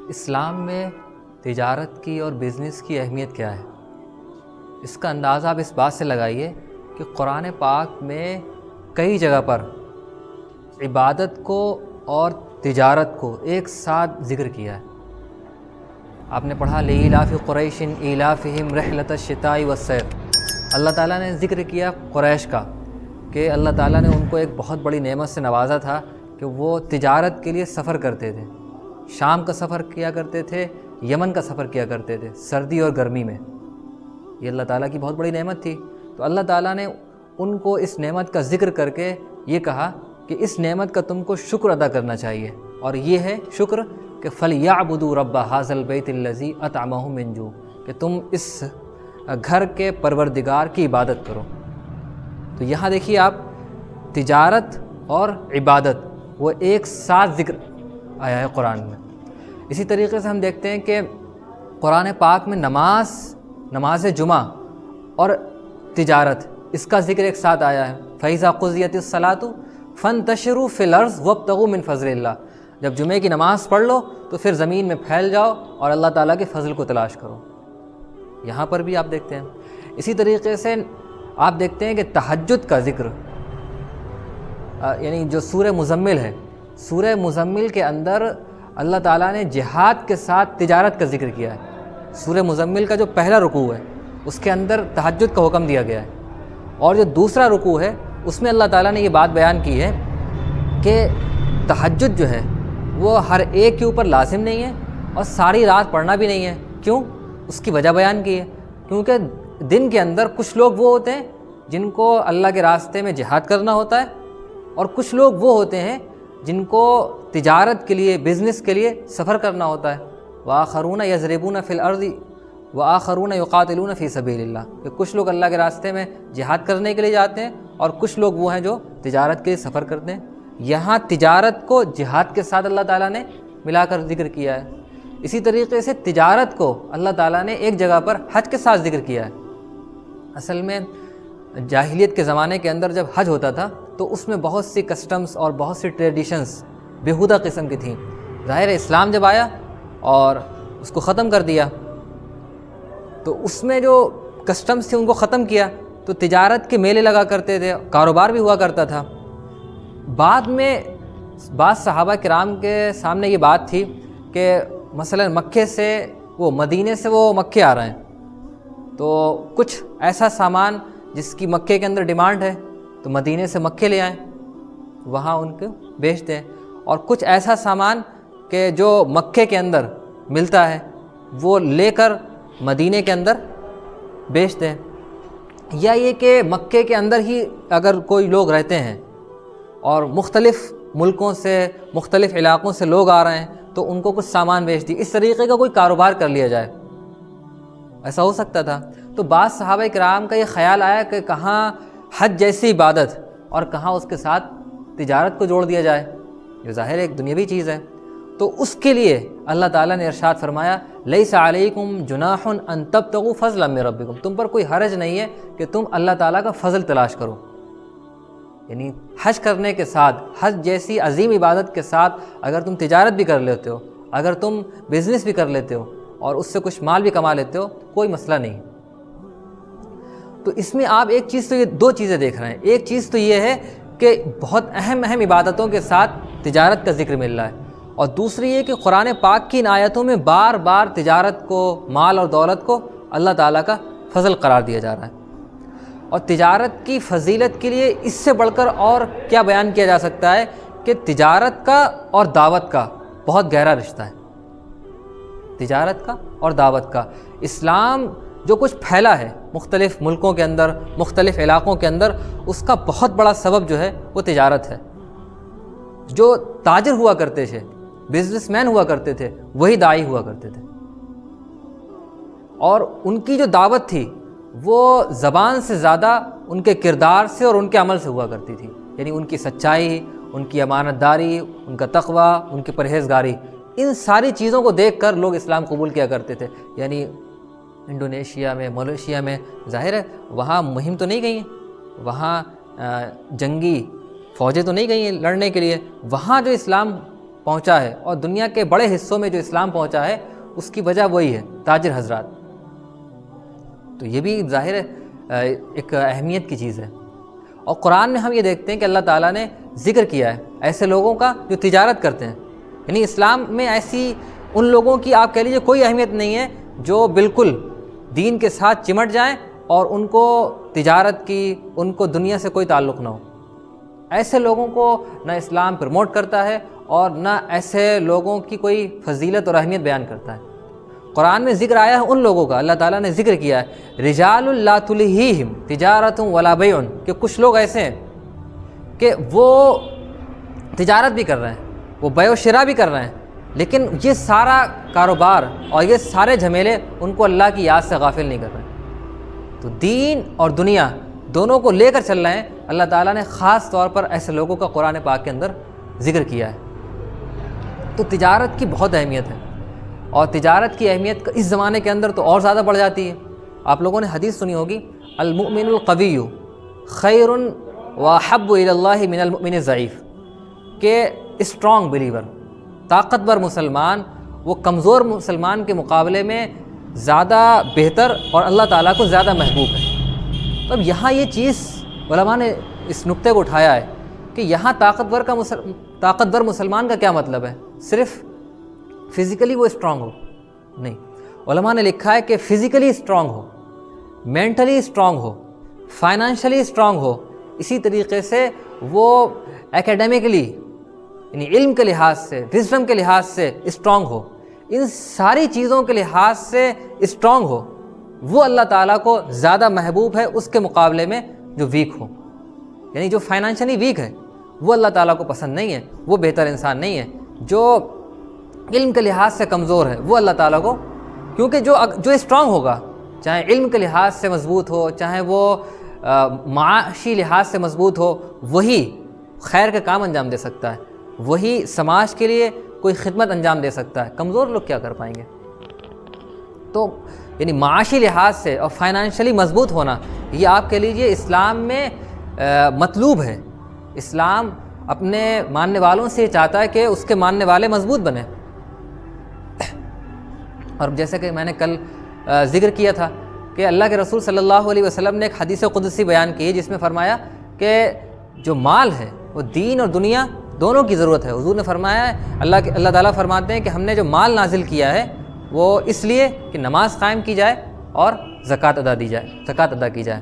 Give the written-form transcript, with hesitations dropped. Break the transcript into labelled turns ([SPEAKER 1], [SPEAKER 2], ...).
[SPEAKER 1] اسلام میں تجارت کی اور بزنس کی اہمیت کیا ہے؟ اس کا اندازہ آپ اس بات سے لگائیے کہ قرآن پاک میں کئی جگہ پر عبادت کو اور تجارت کو ایک ساتھ ذکر کیا ہے۔ آپ نے پڑھا لِإِيلَافِ قُرَيْشٍ إِيلَافِهِمْ رِحْلَةَ الشِّتَاءِ وَالصَّيْفِ، اللہ تعالیٰ نے ذکر کیا قریش کا کہ اللہ تعالیٰ نے ان کو ایک بہت بڑی نعمت سے نوازا تھا کہ وہ تجارت کے لیے سفر کرتے تھے، شام کا سفر کیا کرتے تھے، یمن کا سفر کیا کرتے تھے سردی اور گرمی میں۔ یہ اللہ تعالیٰ کی بہت بڑی نعمت تھی، تو اللہ تعالیٰ نے ان کو اس نعمت کا ذکر کر کے یہ کہا کہ اس نعمت کا تم کو شکر ادا کرنا چاہیے، اور یہ ہے شکر کہ فَلْيَعْبُدُوا رَبَّ هَٰذَا الْبَيْتِ الَّذِي أَطْعَمَهُم مِّن جُوعٍ، کہ تم اس گھر کے پروردگار کی عبادت کرو۔ تو یہاں دیکھیے آپ، تجارت اور عبادت وہ ایک ساتھ ذکر آیا ہے قرآن میں۔ اسی طریقے سے ہم دیکھتے ہیں کہ قرآن پاک میں نماز جمعہ اور تجارت اس کا ذکر ایک ساتھ آیا ہے۔ فَإِذَا قُضِيَتِ الصَّلَاةُ فَانتَشِرُوا فِي الْأَرْضِ وَابْتَغُوا مِن فَضْلِ اللَّهِ، جب جمعے کی نماز پڑھ لو تو پھر زمین میں پھیل جاؤ اور اللہ تعالیٰ کے فضل کو تلاش کرو۔ یہاں پر بھی آپ دیکھتے ہیں۔ اسی طریقے سے آپ دیکھتے ہیں کہ تہجد کا ذکر، یعنی جو سورہ مزمل ہے، سورہ مزمل کے اندر اللہ تعالیٰ نے جہاد کے ساتھ تجارت کا ذکر کیا ہے۔ سورہ مزمل کا جو پہلا رکوع ہے اس کے اندر تہجد کا حکم دیا گیا ہے، اور جو دوسرا رکوع ہے اس میں اللہ تعالیٰ نے یہ بات بیان کی ہے کہ تہجد جو ہے وہ ہر ایک کے اوپر لازم نہیں ہے اور ساری رات پڑھنا بھی نہیں ہے۔ کیوں؟ اس کی وجہ بیان کی ہے، کیونکہ دن کے اندر کچھ لوگ وہ ہوتے ہیں جن کو اللہ کے راستے میں جہاد کرنا ہوتا ہے، اور کچھ لوگ وہ ہوتے ہیں جن کو تجارت کے لیے، بزنس کے لیے سفر کرنا ہوتا ہے۔ وآخرون یضربون فی الارض وآخرون یقاتلون فی سبیل اللہ، کہ کچھ لوگ اللہ کے راستے میں جہاد کرنے کے لیے جاتے ہیں اور کچھ لوگ وہ ہیں جو تجارت کے لیے سفر کرتے ہیں۔ یہاں تجارت کو جہاد کے ساتھ اللہ تعالیٰ نے ملا کر ذکر کیا ہے۔ اسی طریقے سے تجارت کو اللہ تعالیٰ نے ایک جگہ پر حج کے ساتھ ذکر کیا ہے۔ اصل میں جاہلیت کے زمانے کے اندر جب حج ہوتا تھا تو اس میں بہت سی کسٹمز اور بہت سی ٹریڈیشنز بیہودہ قسم کی تھیں۔ ظاہر اسلام جب آیا اور اس کو ختم کر دیا، تو اس میں جو کسٹمز تھے ان کو ختم کیا، تو تجارت کے میلے لگا کرتے تھے، کاروبار بھی ہوا کرتا تھا۔ بعد میں بعض صحابہ کرام کے سامنے یہ بات تھی کہ مثلا مکے سے وہ مدینے سے وہ مکے آ رہے ہیں، تو کچھ ایسا سامان جس کی مکے کے اندر ڈیمانڈ ہے تو مدینے سے مکے لے آئیں، وہاں ان کو بیچ دیں، اور کچھ ایسا سامان کہ جو مکے کے اندر ملتا ہے وہ لے کر مدینے کے اندر بیچ دیں۔ یا یہ کہ مکے کے اندر ہی اگر کوئی لوگ رہتے ہیں اور مختلف ملکوں سے، مختلف علاقوں سے لوگ آ رہے ہیں تو ان کو کچھ سامان بیچ دی، اس طریقے کا کوئی کاروبار کر لیا جائے، ایسا ہو سکتا تھا۔ تو بعض صحابہ کرام کا یہ خیال آیا کہ کہاں حج جیسی عبادت اور کہاں اس کے ساتھ تجارت کو جوڑ دیا جائے، یہ ظاہر ایک دنیاوی چیز ہے۔ تو اس کے لیے اللہ تعالیٰ نے ارشاد فرمایا لیس علیکم جناح ان تبتغوا فضلا من ربکم، تم پر کوئی حرج نہیں ہے کہ تم اللہ تعالیٰ کا فضل تلاش کرو۔ یعنی حج کرنے کے ساتھ، حج جیسی عظیم عبادت کے ساتھ اگر تم تجارت بھی کر لیتے ہو، اگر تم بزنس بھی کر لیتے ہو اور اس سے کچھ مال بھی کما لیتے ہو، کوئی مسئلہ نہیں۔ تو اس میں آپ ایک چیز تو یہ دو چیزیں دیکھ رہے ہیں، ایک چیز تو یہ ہے کہ بہت اہم عبادتوں کے ساتھ تجارت کا ذکر مل رہا ہے، اور دوسری یہ کہ قرآن پاک کی ان آیتوں میں بار بار تجارت کو، مال اور دولت کو اللہ تعالیٰ کا فضل قرار دیا جا رہا ہے۔ اور تجارت کی فضیلت کے لیے اس سے بڑھ کر اور کیا بیان کیا جا سکتا ہے کہ تجارت کا اور دعوت کا بہت گہرا رشتہ ہے۔ تجارت کا اور دعوت کا، اسلام جو کچھ پھیلا ہے مختلف ملکوں کے اندر، مختلف علاقوں کے اندر، اس کا بہت بڑا سبب جو ہے وہ تجارت ہے۔ جو تاجر ہوا کرتے تھے، بزنس مین ہوا کرتے تھے، وہی داعی ہوا کرتے تھے، اور ان کی جو دعوت تھی وہ زبان سے زیادہ ان کے کردار سے اور ان کے عمل سے ہوا کرتی تھی۔ یعنی ان کی سچائی، ان کی امانت داری، ان کا تقوی، ان کی پرہیزگاری، ان ساری چیزوں کو دیکھ کر لوگ اسلام قبول کیا کرتے تھے۔ یعنی انڈونیشیا میں، ملیشیا میں، ظاہر ہے وہاں مہم تو نہیں گئی ہیں، وہاں جنگی فوجیں تو نہیں گئی ہیں لڑنے کے لیے، وہاں جو اسلام پہنچا ہے اور دنیا کے بڑے حصوں میں جو اسلام پہنچا ہے اس کی وجہ وہی ہے، تاجر حضرات۔ تو یہ بھی ظاہر ہے ایک اہمیت کی چیز ہے۔ اور قرآن میں ہم یہ دیکھتے ہیں کہ اللہ تعالیٰ نے ذکر کیا ہے ایسے لوگوں کا جو تجارت کرتے ہیں، یعنی اسلام میں ایسی ان لوگوں کی آپ کہہ لیجیے کوئی اہمیت نہیں ہے جو بالکل دین کے ساتھ چمٹ جائیں اور ان کو تجارت کی، ان کو دنیا سے کوئی تعلق نہ ہو۔ ایسے لوگوں کو نہ اسلام پروموٹ کرتا ہے اور نہ ایسے لوگوں کی کوئی فضیلت اور اہمیت بیان کرتا ہے۔ قرآن میں ذکر آیا ہے ان لوگوں کا، اللہ تعالیٰ نے ذکر کیا ہے رجال لا تلہیہم تجارت ولا بیع، کہ کچھ لوگ ایسے ہیں کہ وہ تجارت بھی کر رہے ہیں، وہ بیع و شراء بھی کر رہے ہیں، لیکن یہ سارا کاروبار اور یہ سارے جھمیلے ان کو اللہ کی یاد سے غافل نہیں کر رہے ہیں۔ تو دین اور دنیا دونوں کو لے کر چل رہے ہیں۔ اللہ تعالیٰ نے خاص طور پر ایسے لوگوں کا قرآن پاک کے اندر ذکر کیا ہے۔ تو تجارت کی بہت اہمیت ہے، اور تجارت کی اہمیت اس زمانے کے اندر تو اور زیادہ بڑھ جاتی ہے۔ آپ لوگوں نے حدیث سنی ہوگی، المؤمن القوی خیر واحب الی اللہ من المؤمن الضعیف، کہ اسٹرانگ بلیور، طاقتور مسلمان، وہ کمزور مسلمان کے مقابلے میں زیادہ بہتر اور اللہ تعالیٰ کو زیادہ محبوب ہے۔ تو اب یہاں یہ چیز علماء نے اس نقطے کو اٹھایا ہے کہ یہاں طاقتور مسلمان کا کیا مطلب ہے؟ صرف فزیکلی وہ اسٹرانگ ہو؟ نہیں، علماء نے لکھا ہے کہ فزیکلی اسٹرانگ ہو، مینٹلی اسٹرانگ ہو، فائنانشلی اسٹرانگ ہو، اسی طریقے سے وہ ایکیڈیمکلی یعنی علم کے لحاظ سے، وزڈم کے لحاظ سے اسٹرانگ ہو، ان ساری چیزوں کے لحاظ سے اسٹرانگ ہو، وہ اللہ تعالیٰ کو زیادہ محبوب ہے اس کے مقابلے میں جو ویک ہو۔ یعنی جو فائنانشلی ویک ہے وہ اللہ تعالیٰ کو پسند نہیں ہے، وہ بہتر انسان نہیں ہے۔ جو علم کے لحاظ سے کمزور ہے وہ اللہ تعالیٰ کو، کیونکہ جو اسٹرانگ ہوگا، چاہے علم کے لحاظ سے مضبوط ہو، چاہے وہ معاشی لحاظ سے مضبوط ہو، وہی خیر کا کام انجام دے سکتا ہے، وہی سماج کے لیے کوئی خدمت انجام دے سکتا ہے۔ کمزور لوگ کیا کر پائیں گے؟ تو یعنی معاشی لحاظ سے اور فائنانشلی مضبوط ہونا یہ آپ کہہ لیجئے اسلام میں مطلوب ہے۔ اسلام اپنے ماننے والوں سے یہ چاہتا ہے کہ اس کے ماننے والے مضبوط بنیں۔ اور جیسے کہ میں نے کل ذکر کیا تھا کہ اللہ کے رسول صلی اللہ علیہ وسلم نے ایک حدیث قدسی بیان کی ہے جس میں فرمایا کہ جو مال ہے وہ دین اور دنیا دونوں کی ضرورت ہے۔ حضور نے فرمایا ہے، اللہ تعالیٰ فرماتے ہیں کہ ہم نے جو مال نازل کیا ہے وہ اس لیے کہ نماز قائم کی جائے اور زکوٰۃ ادا کی جائے۔